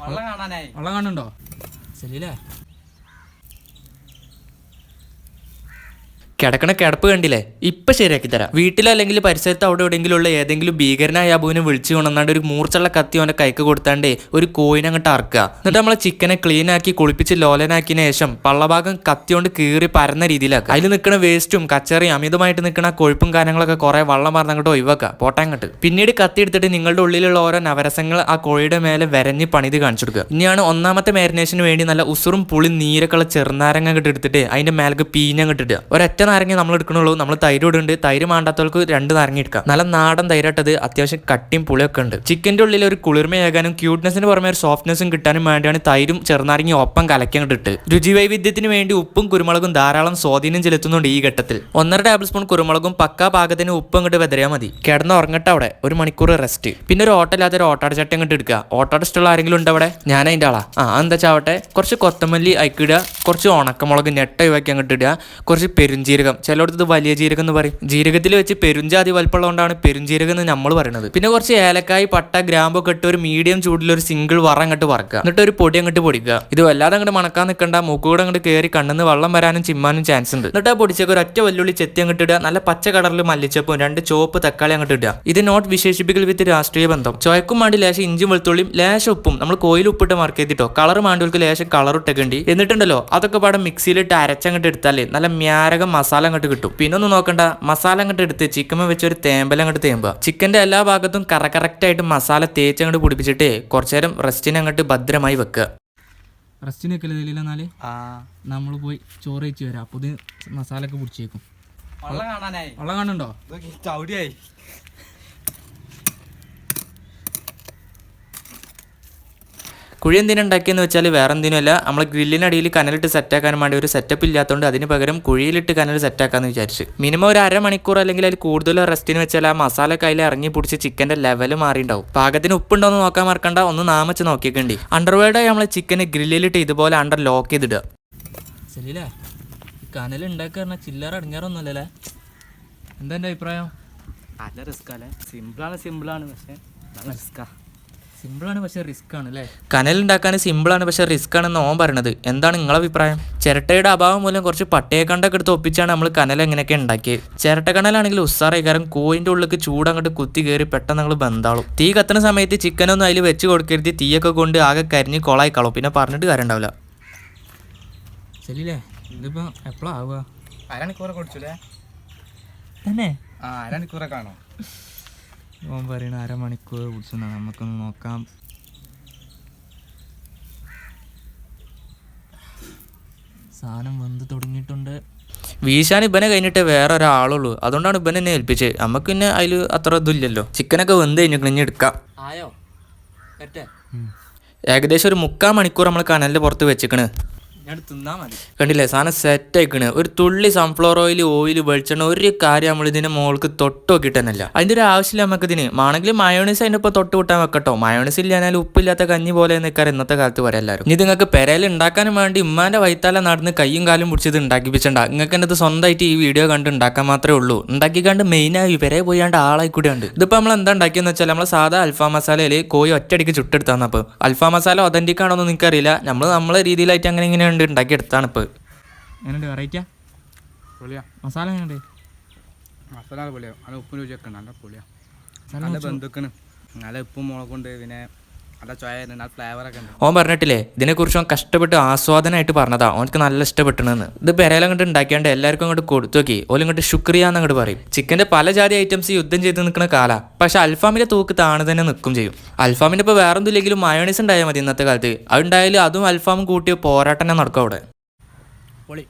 വെള്ളം കാണുന്നുണ്ടോ? ശരിയല്ലേ? കിടക്കണ കിടപ്പ് കണ്ടില്ലേ? ഇപ്പൊ ശരിയാക്കി തരാം. വീട്ടിലല്ലെങ്കിൽ പരിസരത്ത് അവിടെ എവിടെയെങ്കിലും ഉള്ള ഏതെങ്കിലും ഭീകരനായ അബുവിനെ വിളിച്ചു കൊണ്ടാണ്ട് ഒരു മൂർച്ചുള്ള കത്തി അവന്റെ കൈക്ക് കൊടുത്താണ്ടേ ഒരു കോയിനെ അങ്ങോട്ട് അറക്കുക. എന്നിട്ട് നമ്മളെ ചിക്കനെ ക്ലീൻ ആക്കി കുളിപ്പിച്ച് ലോലനാക്കിയതിനു ശേഷം പള്ളഭാഗം കത്തി കൊണ്ട് കീറി പരന്ന രീതിയിലാക്കുക. അതിൽ നിൽക്കുന്ന വേസ്റ്റും കച്ചറിയും അമിതമായിട്ട് നിൽക്കുന്ന കൊഴുപ്പും കാര്യങ്ങളൊക്കെ കുറെ വെള്ളം പറഞ്ഞ് അങ്ങോട്ട് ഒഴിവാക്കുക. പോട്ടങ്ങോട്ട് പിന്നീട് കത്തി എടുത്തിട്ട് നിങ്ങളുടെ ഉള്ളിലുള്ള ഓരോ നവരസങ്ങൾ ആ കോഴിയുടെ മേലെ വരഞ്ഞ് പണിത് കാണിച്ചു കൊടുക്കുക. ഇനിയാണ് ഒന്നാമത്തെ മാരിനേഷന് വേണ്ടി നല്ല ഉസുറും പുളി നീരക്കുള്ള ചെറുനാരങ്ങ അങ്ങോട്ട് എടുത്തിട്ട് അതിന്റെ മേലേക്ക് പീഞ്ഞങ്ങോട്ട് ഇടുക. ഒരൊറ്റ നാരങ്ങ നമ്മൾ എടുക്കണുള്ളൂ. നമ്മൾ തൈര് ഇടുന്നുണ്ട്. തൈര് മാണ്ടാത്തവർക്ക് 2 നാരങ്ങ എടുക്കാം. നല്ല നാടൻ തൈരാട്ടത് അത്യാവശ്യം കട്ടിയും പുളിയൊക്കെ ഉണ്ട്. ചിക്കൻ്റെ ഉള്ളിൽ ഒരു കുളിർമയാകാനും ക്യൂട്ട്നെസിന് പുറമെ ഒരു സോഫ്റ്റ്നെസ്സും കിട്ടാനും വേണ്ടിയാണ് തൈരും ചെറുനാരങ്ങയും ഒപ്പം കലക്കി അങ്ങോട്ട് ഇട്ട്. രുചി വൈവിധ്യത്തിന് വേണ്ടി ഉപ്പും കുരുമുളകും ധാരാളം സ്വാധീനം ചെലുത്തുന്നുണ്ട് ഈ ഘട്ടത്തിൽ. 1.5 ടേബിൾ സ്പൂൺ കുരുമുളകും പക്കാ പാകത്തിന് ഉപ്പ് അങ്ങോട്ട് വെതറിയാൽ മതി. കിടന്ന് ഉറങ്ങട്ടെ അവിടെ 1 മണിക്കൂർ റെസ്റ്റ്. പിന്നെ ഒരു ഓട്ടല്ലാതെ ഒരു ഓട്ടാട ചട്ടി അങ്ങോട്ട് എടുക്കുക. ഓട്ടാട ഇഷ്ടമുള്ള ആരെങ്കിലും ഉണ്ട് അവിടെ? ഞാൻ അതിൻ്റെ ആളാ. എന്താ ചാവട്ടെ, കുറച്ച് കൊത്തമല്ലി അയക്കിടുക, കുറച്ച് ഉണക്കമുളക് ഞെട്ട ഒഴിവാക്കി അങ്ങോട്ട് ഇടുക, കുറച്ച് പെരുംജീരകം, ചിലയിടത്ത് വലിയ ജീരകം എന്ന് പറയും. ജീരകത്തിൽ വെച്ച് പെരുംജാതി വലുപ്പമുള്ളതുകൊണ്ടാണ് പെരുംജീരകം എന്ന് നമ്മൾ പറയുന്നത്. പിന്നെ കുറച്ച് ഏലക്കായ് പട്ട ഗ്രാമ്പൊക്കെ ഇട്ട് ഒരു മീഡിയം ചൂടിൽ ഒരു സിംഗിൾ വറ അങ്ങോട്ട് വറക്കുക. എന്നിട്ട് ഒരു പൊടി അങ്ങോട്ട് പൊടിക്കുക. ഇത് വല്ലാതെ അങ്ങോട്ട് മണക്കാൻ നിൽക്കണ്ട. മൂക്കൂടെ അങ്ങോട്ട് കയറി കണ്ണിന്ന് വെള്ളം വരാനും ചിമ്മാനും ചാൻസ് ഉണ്ട്. എന്നിട്ട് ആ പൊടിച്ചൊക്കെ ഒരു ഒറ്റ വെല്ലുള്ളി ചെത്തി അങ്ങോട്ട് ഇടുക. നല്ല പച്ച കളറിൽ മല്ലിച്ചപ്പും 2 ചുവപ്പ് തക്കാളി അങ്ങോട്ട് ഇടുക. ഇത് നോട്ട് വിശേഷിപ്പിക്കൽ വിത്ത് രാഷ്ട്രീയ ബന്ധം. ചോയക്കും മാണ്ടി ലേശം ഇഞ്ചും വെളുത്തുള്ളിയും ലേശം ഉപ്പും നമ്മൾ കോയിൽ ഉപ്പിട്ട് മാർക്ക് ചെയ്തിട്ടോ. കളർ മാണ്ടികൾക്ക് ലേശം കളർ ഇട്ടേണ്ടി. എന്നിട്ടുണ്ടല്ലോ അതൊക്കെ പാടെ മിക്സിയിലിട്ട് അരച്ചങ്ങോട്ട് എടുത്താലേ നല്ല മ്യാരകം മസാല അങ്ങോട്ട് കിട്ടും. പിന്നെ ഒന്നും നോക്കണ്ട, മസാല അങ്ങോട്ട് എടുത്ത് ചിക്കൻ വെച്ച് ഒരു തേമ്പല അങ്ങോട്ട് തേമ്പുക. ചിക്കന്റെ എല്ലാ ഭാഗത്തും കറക്റ്റായിട്ട് മസാല തേച്ച് അങ്ങോട്ട് പിടിപ്പിച്ചിട്ട് കുറച്ചു നേരം റെസ്റ്റിന് അങ്ങോട്ട് ഭദ്രമായി വെക്കുക. റെസ്റ്റിന് വെക്കലെന്നാല് നമ്മൾ പോയി ചോറ് വെച്ച് വരാം. അപ്പോൾ ഇത് മസാല ഒക്കെ പിടിച്ചേക്കും. വെള്ളം കാണുന്നുണ്ടോ? ചവിടിയായി. കുഴി എന്തിനുണ്ടാക്കിയെന്ന് വെച്ചാൽ വേറെ എന്തിനുമല്ല, നമ്മൾ ഗ്രില്ലിനടിയിൽ കനലിട്ട് സെറ്റാക്കാൻ വേണ്ടി ഒരു സെറ്റപ്പ് ഇല്ലാത്തതുകൊണ്ട് അതിന് പകരം കുഴിയിലിട്ട് കനൽ സെറ്റാക്കാന്ന് വിചാരിച്ചു. മിനിമം ഒരു 1/2 മണിക്കൂർ അല്ലെങ്കിൽ അതിൽ കൂടുതൽ റെസ്റ്റിന് വെച്ചാൽ ആ മസാല കയ്യിൽ ഇറങ്ങി പിടിച്ച് ചിക്കൻ്റെ ലെവൽ മാറിയിട്ടുണ്ടാവും. പാകത്തിന് ഉപ്പുണ്ടോ എന്ന് നോക്കാൻ മറക്കണ്ട, ഒന്ന് നാമച്ച് നോക്കിയേക്കണ്ടി. അണ്ടർവേർഡായി നമ്മൾ ചിക്കന് ഗ്രില്ലിലിട്ട് ഇതുപോലെ അണ്ടർ ലോക്ക് ചെയ്തിടുക. ശരിയല്ലേ? കനൽ ഉണ്ടാക്കുക ചില്ലറ അടങ്ങാറൊന്നുമല്ലേ? എന്താ എൻ്റെ അഭിപ്രായം? നല്ല റിസ്ക് അല്ലേ? സിമ്പിളാണ് പക്ഷേ നല്ല റിസ്ക്കാ. സിമ്പിളാണ് പക്ഷേ റിസ്ക് ആണ് അല്ലേ? കനലുണ്ടാക്കാൻ സിമ്പിളാണ് പക്ഷേ റിസ്ക് ആണെന്ന് ഓൻ പറയണത്. എന്താണ് നിങ്ങളെ അഭിപ്രായം? ചിരട്ടയുടെ അഭാവം മൂലം കുറച്ച് പട്ടയക്കണ്ടൊക്കെ എടുത്ത് ഒപ്പിച്ചാണ് നമ്മൾ കനൽ എങ്ങനെയൊക്കെ ഉണ്ടാക്കിയത്. ചിരട്ട കനലാണെങ്കിൽ ഉസാറായി, കാരണം കോയിൻ്റെ ഉള്ളിലേക്ക് ചൂടങ്ങോട്ട് കുത്തി കയറി പെട്ടെന്ന് നിങ്ങൾ ബന്ധാളും. തീ കത്തുന്ന സമയത്ത് ചിക്കനൊന്നും അതിൽ വെച്ച് കൊടുക്കരുത്. തീയൊക്കെ കൊണ്ട് ആകെ കരിഞ്ഞ് കൊളായി കളവും. പിന്നെ പറഞ്ഞിട്ട് കാര്യം ഉണ്ടാവില്ല. ശരിയല്ലേ? ഇതിപ്പോൾ എപ്പോഴാണ് ആവുക? 1/2 മണിക്കൂറൊക്കെ കുടിച്ചില്ലേ തന്നെ? 1/2 മണിക്കൂറൊക്കെ കാണോ? ഓൻ പറയണ 1/2 മണിക്കൂർ പിടിച്ചെന്നാണ്. നമുക്കൊന്ന് നോക്കാം. സാധനം വെന്ത് തുടങ്ങിയിട്ടുണ്ട്. വീശാൻ ഇബനെ കഴിഞ്ഞിട്ട് വേറെ ഒരാളുള്ളൂ. അതുകൊണ്ടാണ് ഇബനെ എന്നെ ഏൽപ്പിച്ചത്. നമുക്ക് പിന്നെ അതിൽ അത്ര ഇതില്ലല്ലോ. ചിക്കനൊക്കെ വെന്ത് കഴിഞ്ഞിട്ട് ഇനി എടുക്കാം. ആയോ? ഏകദേശം ഒരു 3/4 മണിക്കൂർ നമ്മൾ കനലിൻ്റെ പുറത്ത് വെച്ചിക്കണ്. തിന്നാ മതി. കണ്ടില്ലേ, സാധനം സെറ്റ് ആയിക്കണ്. ഒരു തുള്ളി സൺഫ്ലവർ ഓയിൽ വെളിച്ചെണ്ണ ഒരു കാര്യം നമ്മൾ ഇതിന്റെ മോൾക്ക് തൊട്ട് നോക്കിയിട്ട് തന്നെയല്ല. അതിന്റെ ഒരു ആവശ്യമില്ല നമുക്ക് ഇതിന്. ആണെങ്കിൽ മയോണൈസ് അതിൻ്റെ ഇപ്പോൾ തൊട്ട് കൂട്ടാൻ വെക്കട്ടോ. മയോണൈസ് ഇല്ലാനാൽ ഉപ്പില്ലാത്ത കഞ്ഞി പോലെ നിൽക്കാറ് ഇന്നത്തെ കാലത്ത് പറയാം എല്ലാവരും. ഇനി നിങ്ങൾക്ക് പെരയിൽ ഉണ്ടാക്കാനും വേണ്ടി ഉമ്മാന്റെ വൈത്താല നടന്ന് കയ്യും കാലും പിടിച്ചത് ഉണ്ടാക്കിപ്പിച്ചണ്ട. നിങ്ങൾക്ക് എൻ്റെ സ്വന്തമായിട്ട് ഈ വീഡിയോ കണ്ട് ഉണ്ടാക്കാൻ മാത്രമേ ഉള്ളൂ. ഉണ്ടാക്കിക്കാണ്ട് മെയിനായി പെരയെ പോയാണ്ട് ആളായി കൂടെ ഉണ്ട്. ഇതിപ്പോൾ നമ്മൾ എന്താ ഉണ്ടാക്കിയെന്ന് വെച്ചാൽ നമ്മൾ സാധാ അൽഫാം മസാലയിൽ കോഴി ഒറ്റയടിക്ക് ചുട്ടെടുത്താന്ന്. അപ്പോൾ അൽഫാം മസാല ഒതന്റിക് ആണോ എന്ന് നിങ്ങൾക്കറിയില്ല. നമ്മളെ രീതിയിലായിട്ട് അങ്ങനെ ഇങ്ങനെ ഉണ്ടാക്കിയെടുത്താണ് ഇപ്പോൾ. എങ്ങനെയുണ്ട്? വെറൈറ്റിയാ? പൊളിയാ. മസാല എങ്ങനെയുണ്ട്? മസാല പൊളിയാ. നല്ല ഉപ്പും രുചിയൊക്കെ ഉണ്ട്. നല്ല പൊളിയാ. നല്ല ബന്ധുക്കണ്. നല്ല ഉപ്പും മുളകുണ്ട്. പിന്നെ നല്ല ചോയ, നല്ല ഫ്ലേവറൊക്കെ ഉണ്ട്. ഓൻ പറഞ്ഞിട്ടില്ലേ, ഇതിനെക്കുറിച്ച് ഓൻ കഷ്ടപ്പെട്ട് ആസ്വാദനമായിട്ട് പറഞ്ഞതാ. ഓനക്ക് നല്ല ഇഷ്ടപ്പെട്ടണെന്ന്. ഇത് പെരയിൽ അങ്ങോട്ട് ഉണ്ടാക്കിയാണ്ട് എല്ലാവർക്കും അങ്ങോട്ട് കൊടുത്തു നോക്കി. ഓലും ഇങ്ങോട്ട് ശുക്രിയാന്ന് അങ്ങോട്ട് പറയും. ചിക്കൻ്റെ പല ജാതി ഐറ്റംസ് യുദ്ധം ചെയ്ത് നിൽക്കുന്ന കാല. പക്ഷെ അൽഫാമിൻ്റെ തൂക്ക് താണു തന്നെ നിൽക്കും ചെയ്യും. അൽഫാമിൻ്റെ ഇപ്പോൾ വേറെ ഒന്നും ഇല്ലെങ്കിലും മയോണൈസ് ഉണ്ടായാൽ മതി ഇന്നത്തെ കാലത്ത്. അതുണ്ടായാലും അതും അൽഫാമും കൂട്ടിയ പോരാട്ടം തന്നെ നടക്കും അവിടെ. പൊളി.